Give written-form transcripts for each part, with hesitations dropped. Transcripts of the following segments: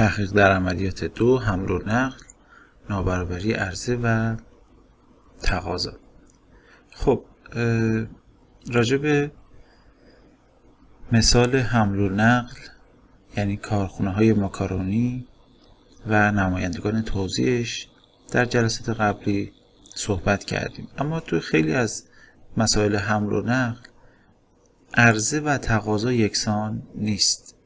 تحقیق در عملیات 2 حمل و نقل، نابرابری عرضه و تقاضا. خب راجع به مثال حمل و نقل یعنی کارخونه های ماکارونی و نمایندگان توزیعش در جلسات قبلی صحبت کردیم، اما تو خیلی از مسائل حمل و نقل عرضه و تقاضا یکسان نیست،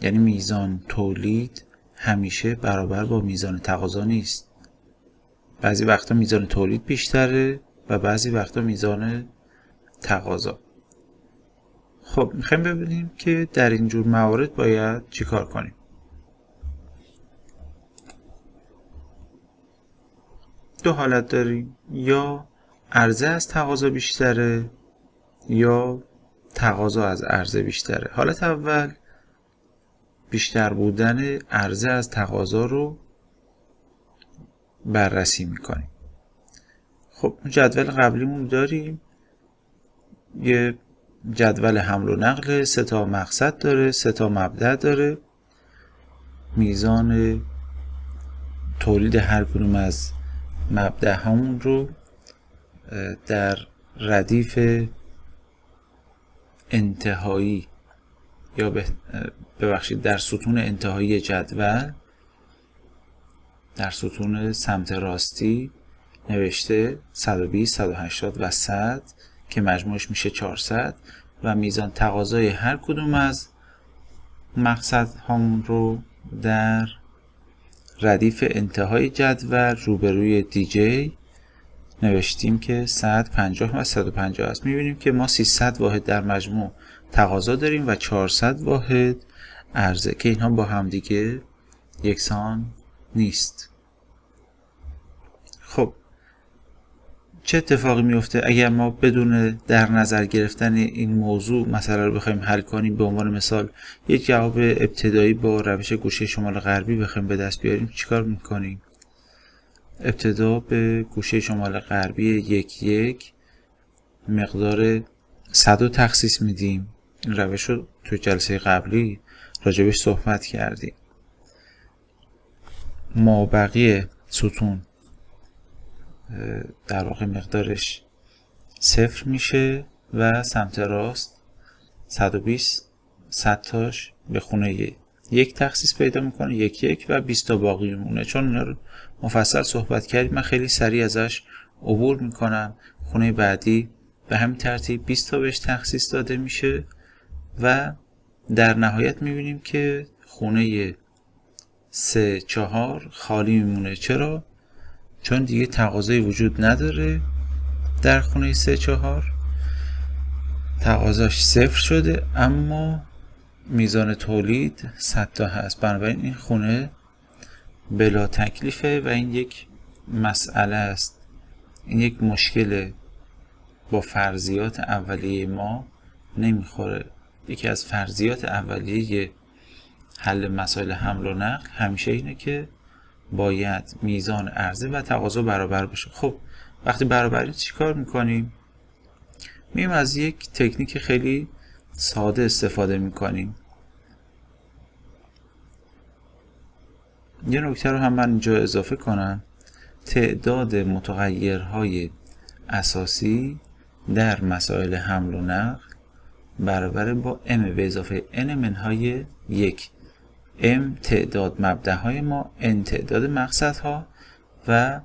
یعنی میزان تولید همیشه برابر با میزان تقاضا نیست. بعضی وقتا میزان تولید بیشتره و بعضی وقتا میزان تقاضا. خب میخوایم ببینیم که در اینجور موارد باید چی کار کنیم. دو حالت داریم، یا عرضه از تقاضا بیشتره یا تقاضا از عرضه بیشتره. حالت اول بیشتر بودن عرضه از تقاضا رو بررسی میکنیم. خب جدول قبلیمون داریم، یه جدول حمل و نقل 3 تا مقصد داره، 3 تا مبدأ داره. میزان تولید هر کدوم از مبدأ همون رو در ردیف انتهایی یا ببخشید در ستون انتهایی جدول، در ستون سمت راستی نوشته 120 180 و 100 که مجموعش میشه 400 و میزان تقاضای هر کدوم از مقصد همون رو در ردیف انتهای جدول روبروی دیجی نوشتیم که 150 و 150 است. میبینیم که ما 300 واحد در مجموع تقاضا داریم و 400 واحد عرضه که اینها با همدیگه یکسان نیست. خب چه اتفاقی میفته اگر ما بدون در نظر گرفتن این موضوع مسئله رو بخوایم حل کنیم؟ به عنوان مثال یک جواب ابتدایی با روش گوشه شمال غربی بخوایم به دست بیاریم، چیکار میکنیم؟ ابتدا به گوشه شمال غربی 1 مقدار 100 رو تخصیص میدیم. این روش رو تو جلسه قبلی راجبش صحبت کردیم. مابقی ستون در واقع مقدارش 0 میشه و سمت راست 120 100 تاش به خونه 1 تخصیص پیدا میکنه، 1 و 20 تا باقی میمونه. چون اینا رو مفصل صحبت کردیم من خیلی سریع ازش عبور میکنم. خونه بعدی به همین ترتیب 20 تا بهش تخصیص داده میشه و در نهایت میبینیم که خونه 3 4 خالی میمونه. چرا؟ چون دیگه تقاضایی وجود نداره در خونه 3 4، تقاضاش 0 شده اما میزان تولید 100 تا هست. بنابراین این خونه بلا تکلیفه و این یک مسئله است، این یک مشکل با فرضیات اولیه ما نمیخوره. یکی از فرضیات اولیه حل مسائل حمل و نقل همیشه اینه که باید میزان عرضه و تقاضا برابر باشه. خب وقتی برابری چی کار میکنیم؟ مییم از یک تکنیک خیلی ساده استفاده میکنیم. یه نکته رو هم من اینجا اضافه کنم، تعداد متغیرهای اساسی در مسائل حمل و نقل برابر با m به اضافه n منهای 1. m تعداد مبدأهای ما، n تعداد مقصدها و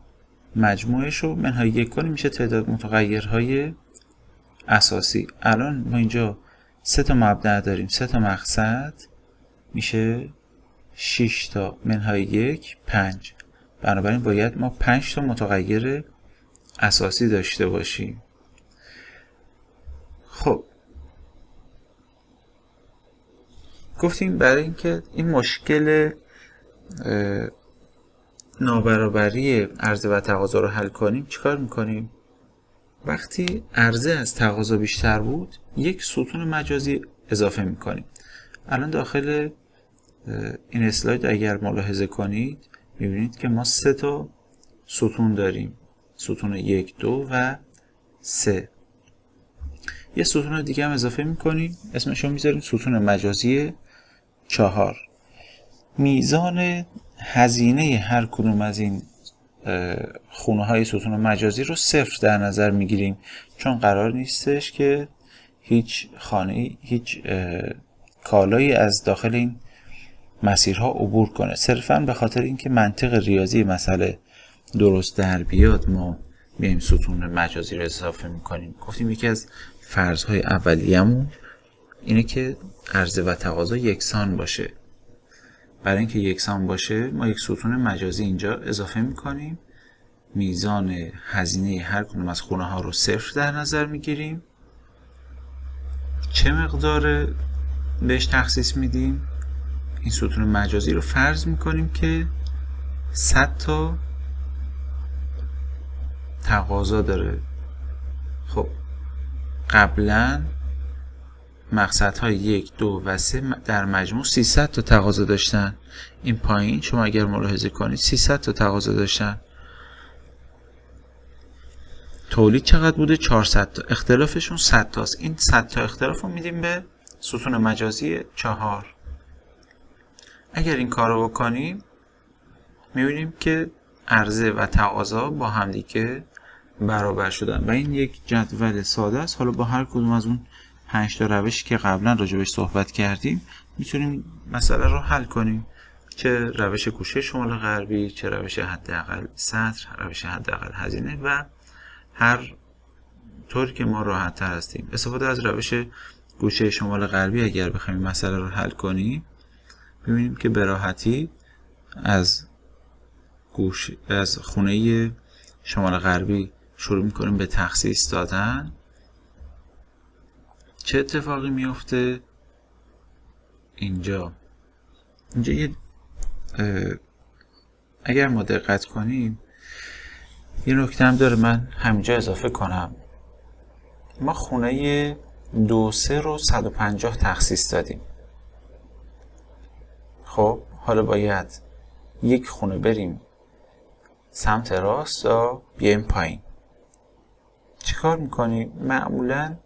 مجموعش رو منهای 1 کنیم میشه تعداد متغیرهای اساسی. الان ما اینجا 3 تا مبدأ داریم، 3 تا مقصد، میشه 6 تا منهای 1 5. بنابراین باید ما 5 تا متغیر اساسی داشته باشیم. خب گفتیم برای اینکه این مشکل نابرابری عرضه و تقاضا رو حل کنیم چیکار میکنیم؟ وقتی عرضه از تقاضا بیشتر بود یک ستون مجازی اضافه میکنیم. الان داخل این اسلاید اگر ملاحظه کنید میبینید که ما 3 تا ستون داریم، ستون 1 2 و 3. یه ستون دیگه هم اضافه میکنیم، اسمشو میذاریم ستون مجازی 4. میزان هزینه هر کدوم از این خونه های ستون مجازی رو 0 در نظر میگیریم، چون قرار نیستش که هیچ هیچ کالایی از داخل این مسیرها عبور کنه. صرفاً به خاطر اینکه منطق ریاضی مسئله درست در بیاد ما میایم ستون مجازی رو اضافه میکنیم. گفتیم یکی از فرض‌های اولیه‌مون اینه که عرضه و تقاضا یکسان باشه. برای اینکه یکسان باشه ما یک ستون مجازی اینجا اضافه میکنیم، میزان هزینه هر کدوم از خونه ها رو 0 در نظر میگیریم. چه مقدار بهش تخصیص میدیم؟ این ستون مجازی رو فرض میکنیم که 100 تا تقاضا داره. خب قبلا مقصدهای 1، 2 و 3 در مجموع 300 تا تقاضا داشتن. این پایین شما اگر ملاحظه کنید 300 تا تقاضا داشتن. تولید چقدر بوده؟ 400 تا. اختلافشون 100 تاست. این 100 تا اختلاف رو میدیم به ستون مجازی 4. اگر این کار رو بکنیم میبینیم که عرضه و تقاضا با همدیگه برابر شدن و این یک جدول ساده است. حالا با هر کدوم از اون 5 تا روشی که قبلا راجبش صحبت کردیم میتونیم مسئله رو حل کنیم، چه روش گوشه شمال غربی، چه روش حداقل سطر، روش حداقل هزینه و هر طوری که ما راحت تر هستیم. استفاده از روش گوشه شمال غربی اگر بخوایم مسئله رو حل کنیم ببینیم که به راحتی از خونه شمال غربی شروع میکنیم به تخصیص دادن. چه اتفاقی میفته؟ اینجا اگر ما دقت کنیم یه نکته هم داره من همینجا اضافه کنم. ما خونه 2، 3 رو 150 تخصیص دادیم. خب حالا باید یک خونه بریم سمت راست یا بیایم پایین. چی کار میکنیم؟ معمولا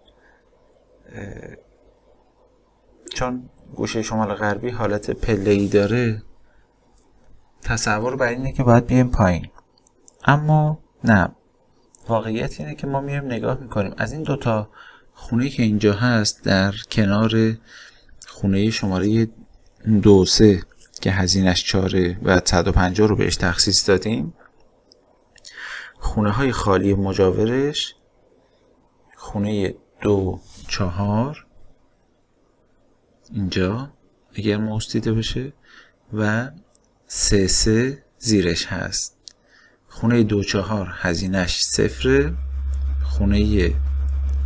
چون گوشه شمال غربی حالت پله‌ای داره تصور بر اینه که باید بیایم پایین، اما نه، واقعیت اینه که ما میایم نگاه میکنیم از این دوتا خونه که اینجا هست در کنار خونه شماره 2، 3 که هزینه‌اش 4 و 150 رو بهش تخصیص دادیم، خونه های خالی مجاورش خونه 2، 4 اینجا اگر موز دیده باشه و 3، 3 زیرش هست. خونه 2، 4 هزینه‌اش 0، خونه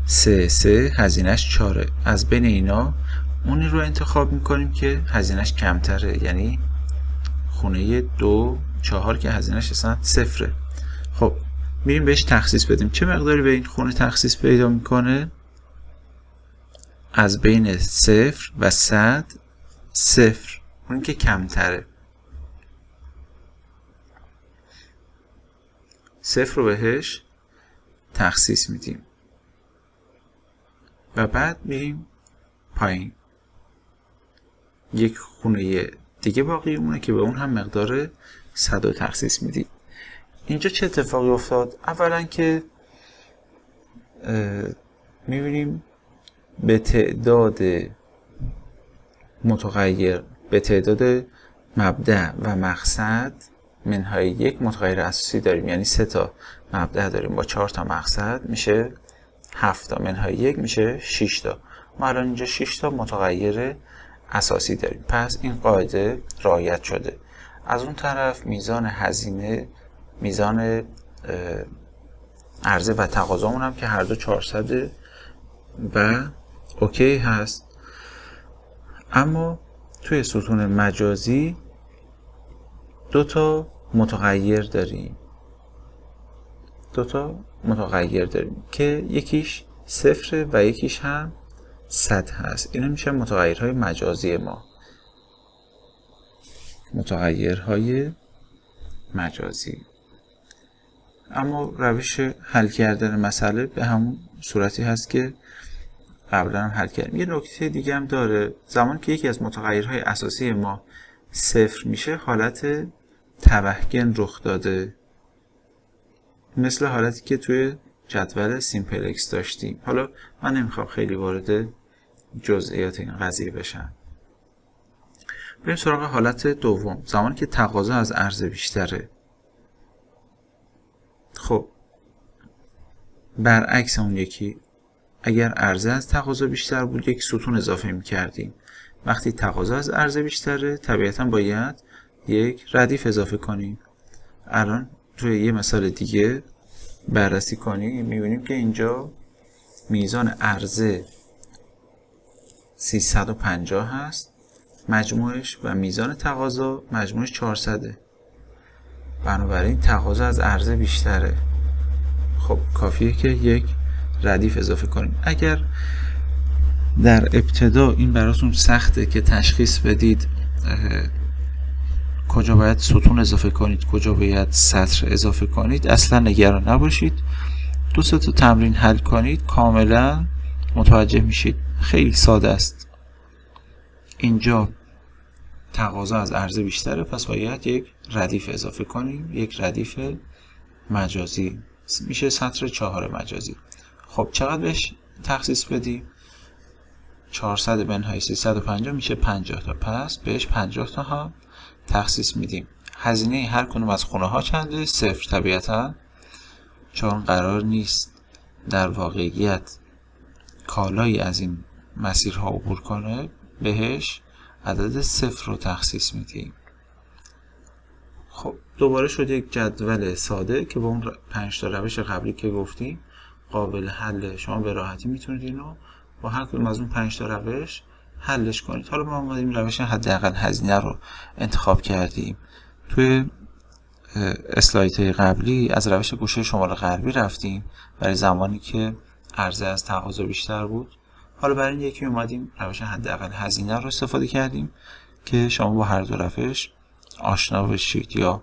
3، 3 هزینه‌اش 4. از بین اینا اونی رو انتخاب میکنیم که هزینه‌اش کمتره، یعنی خونه 2، 4 که هزینه‌اش اصلا 0. خب میریم بهش تخصیص بدیم. چه مقداری به این خونه تخصیص پیدا میکنه؟ از بین 0 و 100 0، اون که کمتره. 0 رو بهش تخصیص میدیم و بعد میریم پایین. یک خونه دیگه باقی مونه که به اون هم مقدار 100 رو تخصیص میدیم. اینجا چه اتفاقی افتاد؟ اولا که میبینیم به تعداد متغیر، به تعداد مبدأ و مقصد منهای 1 متغیر اساسی داریم، یعنی 3 تا مبدأ داریم با 4 تا مقصد میشه 7 تا، منهای 1 میشه 6 تا. ما الان اینجا 6 تا متغیر اساسی داریم، پس این قاعده رعایت شده. از اون طرف میزان هزینه، میزان عرضه و تقاضامون هم که هر دو 400 و اوکی هست. اماتوی ستون مجازی 2 تا متغیر داریم، 2 تا متغیر داریم که یکیش 0 و یکیش هم 100 هست. اینا میشه متغیرهای مجازی ما، متغیرهای مجازی. اما روش حل کردن مسئله به همون صورتی هست که قبلا هم حل کردیم. یه نکته دیگه هم داره، زمان که یکی از متغیرهای اساسی ما صفر میشه حالت تبهگن رخ داده، مثل حالتی که توی جدول سیمپل اکس داشتیم. حالا من نمیخوام خیلی وارد جزئیات این قضیه بشم. بریم سراغ حالت دوم، زمانی که تقاضا از عرضه بیشتره. خب برعکس اون یکی، اگر عرضه از تقاضا بیشتر بود یک ستون اضافه میکردیم. وقتی تقاضا از عرضه بیشتره طبیعتا باید یک ردیف اضافه کنیم. الان توی یه مثال دیگه بررسی کنیم میبینیم که اینجا میزان عرضه 350 هست مجموعش و میزان تقاضا مجموعش 400. بنابراین تقاضا از عرضه بیشتره. خب کافیه که یک ردیف اضافه کنیم. اگر در ابتدا این براتون سخته که تشخیص بدید کجا باید ستون اضافه کنید کجا باید سطر اضافه کنید، اصلا نگران نباشید. 2-3 تا تمرین حل کنید کاملا متوجه میشید. خیلی ساده است. اینجا تقاضا از عرضه بیشتره پس باید یک ردیف اضافه کنیم، یک ردیف مجازی، میشه سطر 4 مجازی. خب چقدر بهش تخصیص بدیم؟ 400 بنهای 350 میشه 50 تا، پس بهش 50 تا هم تخصیص میدیم. هزینه هر کنون از خونه ها چنده؟ 0 طبیعتا، چون قرار نیست در واقعیت کالایی از این مسیرها عبور کنه، بهش عدد 0 رو تخصیص میدیم. خب دوباره شد یک جدول ساده که با اون 5 تا روش قبلی که گفتیم قابل حل. شما به راحتی میتونید اینو با هر کدوم از اون 5 تا روش حلش کنید. حالا ما اومدیم روش حداقل هزینه رو انتخاب کردیم. توی اسلایدهای قبلی از روش گوشه شمال غربی رفتیم برای زمانی که عرضه از تقاضا بیشتر بود. حالا برای این یکی اومدیم روش حداقل هزینه رو استفاده کردیم که شما با هر دو روش آشنا بشید یا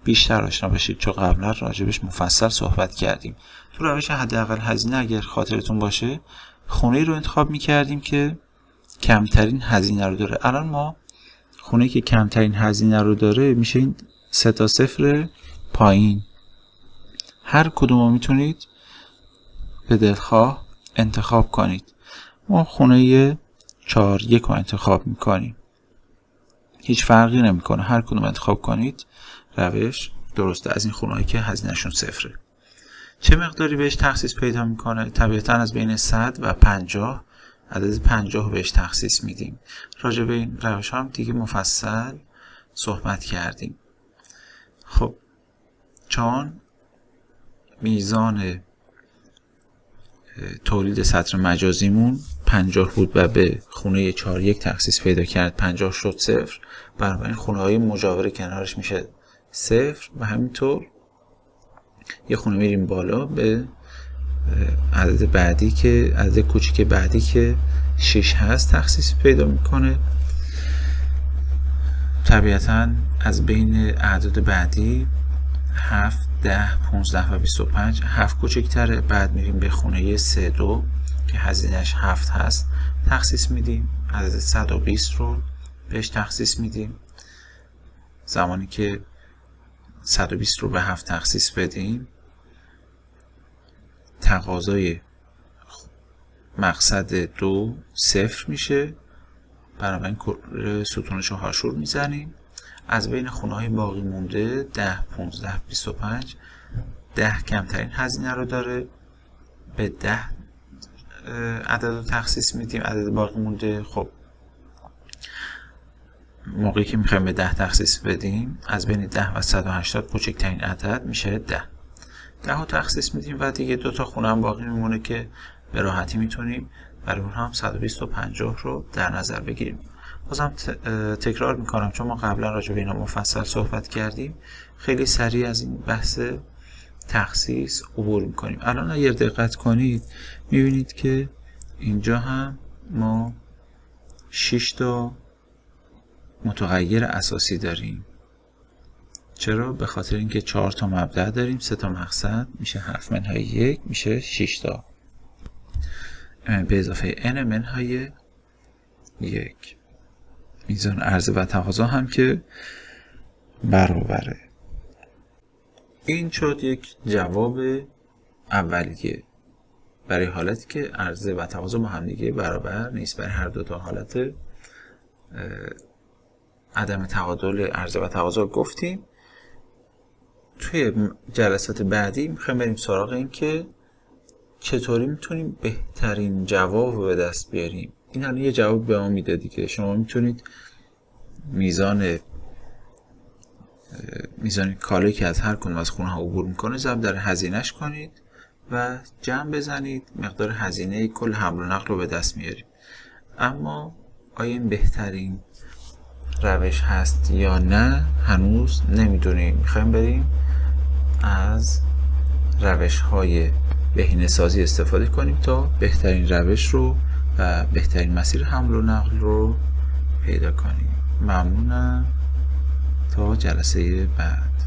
بیشتر آشنا بشید، چون قبلا راجبش مفصل صحبت کردیم. تو روش حداقل هزینه اگر خاطرتون باشه خونه رو انتخاب می‌کردیم که کمترین هزینه رو داره. الان ما خونه که کمترین هزینه رو داره میشه این 3 تا 0 پایین. هر کدوم رو میتونید به دلخواه انتخاب کنید. ما خونه 4-1 رو انتخاب میکنیم، هیچ فرقی نمیکنه، هر کدوم انتخاب کنید روش درسته از این خونه‌ای که هزینه‌شون 0. چه مقداری بهش تخصیص پیدا میکنه؟ طبیعتا از بین 100 و 50 عدد 50 بهش تخصیص میدیم. راجع به این روش هم دیگه مفصل صحبت کردیم. خب چون میزان تولید سطر مجازیمون 50 بود و به خونه 4-1 تخصیص پیدا کرد، 50 شد 0، بنابراین خونه های مجاور کنارش میشه 0 و همینطور یه خونه میریم بالا به عدد بعدی که عدد کوچیک بعدی که 6 هست تخصیص پیدا میکنه. طبیعتا از بین اعداد بعدی 7 10 15 و 25 7 کوچکتره. بعد میریم به خونه 3-2 که هزینهش 7 هست تخصیص میدیم، عدد 120 رو بهش تخصیص میدیم. زمانی که 120 رو به 7 تخصیص بدیم تقاضای مقصد 2 0 میشه، بنابراین ستونش رو هاشور میزنیم. از بین خونه های باقی مونده 10 15 25 10 کمترین هزینه رو داره، به 10 عدد رو تخصیص میدیم. عدد باقی مونده خب موقعی که میخوایم به 10 تخصیص بدیم از بین 10 و 180 کوچکترین عدد میشه 10 رو تخصیص میدیم و دیگه 2 تا خونه هم باقی میمونه که به راحتی میتونیم برای اون هم 120 و 50 رو در نظر بگیریم. بازم تکرار میکنم چون ما قبلا راجع به اینا مفصل صحبت کردیم، خیلی سریع از این بحث تخصیص عبور میکنیم. الان اگر دقت کنید میبینید که اینجا هم ما 6 تا متغیر اساسی داریم. چرا؟ به خاطر اینکه 4 تا مبدأ داریم، 3 تا مقصد میشه 7 منهای 1 میشه 6 تا به اضافه n منهای 1. میزان عرضه و تقاضا هم که برابره. این شد یک جواب اولیه برای حالتی که عرضه و تقاضا با هم دیگه برابر نیست. برای هر دو تا حالت عدم تعادل عرضه و تقاضا گفتیم. توی جلسات بعدی میخوایم بریم سراغ این که چطوری میتونیم بهترین جواب رو به دست بیاریم. این الان یه جواب به ما میده دیگه. شما میتونید میزان کالایی که از هر کدوم از خونه ها عبور میکنه ضرب در هزینهش کنید و جمع بزنید، مقدار هزینه کل حمل و نقل رو به دست میاریم. اما آیا این بهترین روش هست یا نه هنوز نمیدونیم. میخوایم بریم از روش های بهینه‌سازی استفاده کنیم تا بهترین روش رو و بهترین مسیر حمل و نقل رو پیدا کنیم. ممنونم، تا جلسه بعد.